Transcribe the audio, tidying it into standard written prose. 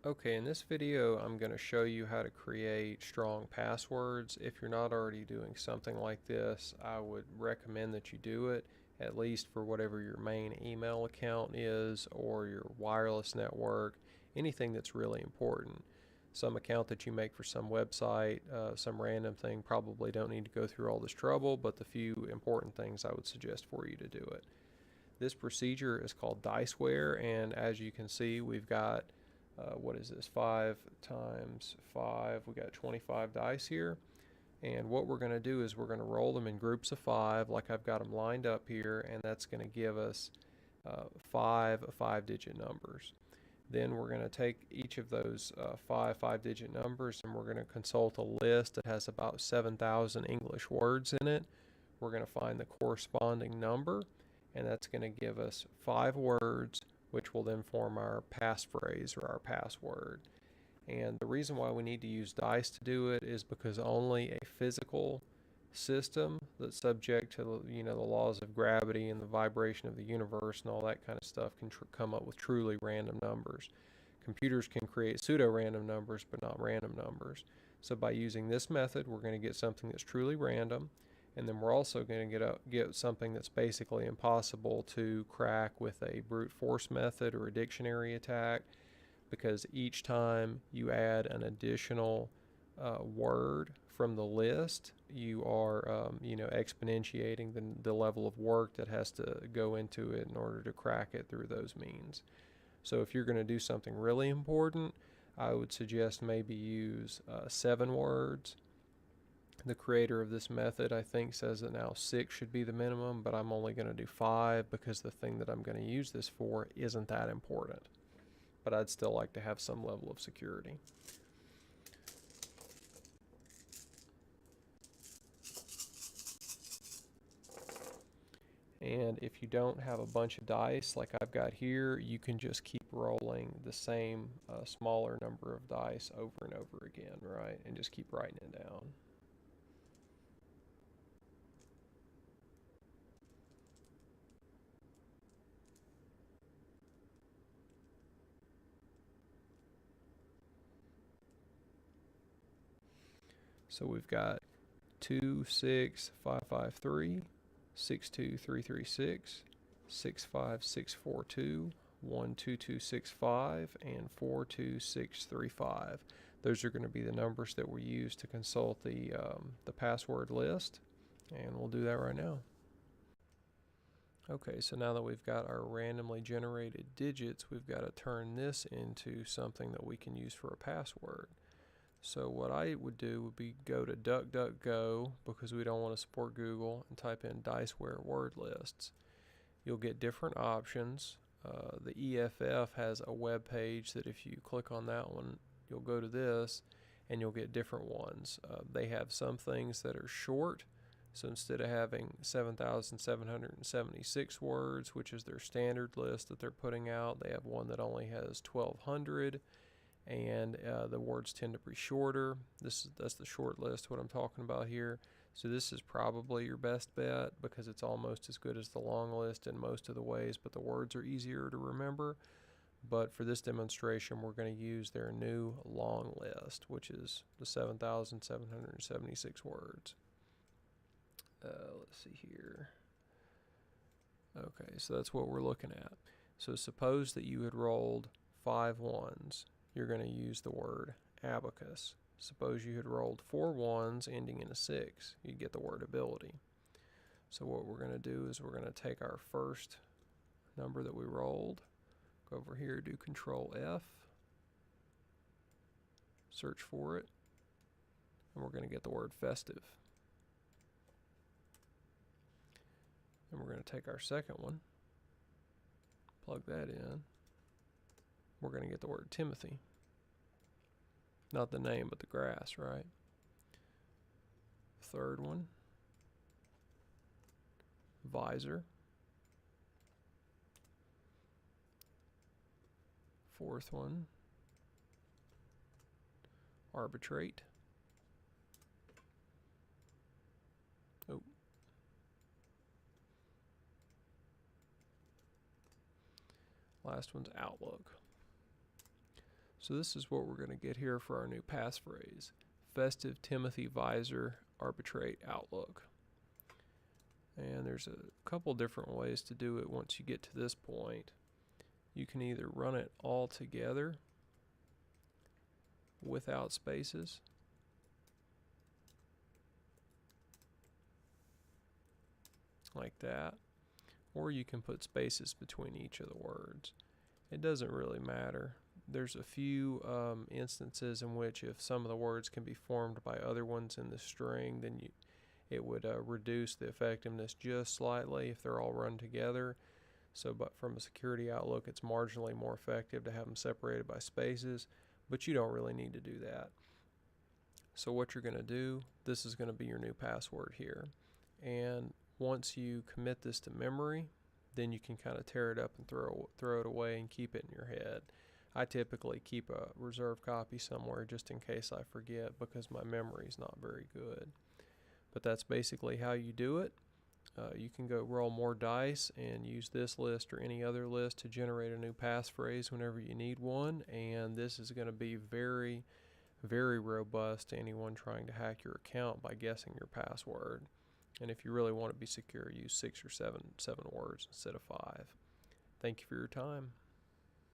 Okay, in this video I'm going to show you how to create strong passwords. If you're not already doing something like this, I would recommend that you do it, at least for whatever your main email account is or your wireless network, anything that's really important. Some account that you make for some website, some random thing, probably don't need to go through all this trouble, but the few important things I would suggest for you to do it. This procedure is called Diceware, and as you can see, we've got what is this, 5 times 5, we got 25 dice here. And what we're going to do is we're going to roll them in groups of 5 like I've got them lined up here, and that's going to give us 5 digit numbers. Then we're going to take each of those 5 digit numbers, and we're going to consult a list that has about 7,000 English words in it. We're going to find the corresponding number, and that's going to give us 5 words, which will then form our passphrase or our password. And the reason why we need to use dice to do it is because only a physical system that's subject to the laws of gravity and the vibration of the universe and all that kind of stuff can come up with truly random numbers. Computers can create pseudo-random numbers, but not random numbers. So by using this method, we're going to get something that's truly random, and then we're also going to get something that's basically impossible to crack with a brute force method or a dictionary attack, because each time you add an additional word from the list, you are exponentiating the level of work that has to go into it in order to crack it through those means. So if you're going to do something really important, I would suggest maybe use 7 words. The creator of this method, I think, says that now 6 should be the minimum, but I'm only going to do 5 because the thing that I'm going to use this for isn't that important. But I'd still like to have some level of security. And if you don't have a bunch of dice like I've got here, you can just keep rolling the same smaller number of dice over and over again, right? And just keep writing it down. So we've got 26553, 62336, 65642, 12265, and 42635. Those are going to be the numbers that we use to consult the password list, and we'll do that right now. Okay, so now that we've got our randomly generated digits, we've got to turn this into something that we can use for a password. So what I would do would be go to DuckDuckGo, because we don't want to support Google, and type in Diceware word lists. You'll get different options. The EFF has a web page that if you click on that one, you'll go to this and you'll get different ones. They have some things that are short. So instead of having 7,776 words, which is their standard list that they're putting out, they have one that only has 1,200. And the words tend to be shorter. That's the short list, what I'm talking about here. So this is probably your best bet because it's almost as good as the long list in most of the ways, but the words are easier to remember. But for this demonstration, we're going to use their new long list, which is the 7,776 words. Let's see here. Okay, so that's what we're looking at. So suppose that you had rolled 5 ones. You're going to use the word abacus. Suppose you had rolled 4 ones ending in a 6. You'd get the word ability. So what we're going to do is we're going to take our first number that we rolled, go over here, do Control F, search for it, and we're going to get the word festive. And we're going to take our second one, plug that in. We're going to get the word Timothy. Not the name, but the grass, right? Third one, visor. Fourth one, arbitrate. Oh. Last one's outlook. So this is what we're going to get here for our new passphrase. Festive Timothy Visor Arbitrate Outlook. And there's a couple different ways to do it once you get to this point. You can either run it all together without spaces, like that, or you can put spaces between each of the words. It doesn't really matter. There's a few instances in which if some of the words can be formed by other ones in the string, then it would reduce the effectiveness just slightly if they're all run together. So, but from a security outlook, it's marginally more effective to have them separated by spaces, but you don't really need to do that. So what you're going to do, this is going to be your new password here. And once you commit this to memory, then you can kind of tear it up and throw it away and keep it in your head. I typically keep a reserve copy somewhere just in case I forget because my memory is not very good. But that's basically how you do it. You can go roll more dice and use this list or any other list to generate a new passphrase whenever you need one, and this is going to be very, very robust to anyone trying to hack your account by guessing your password. And if you really want to be secure, use 6 or 7 words instead of 5. Thank you for your time.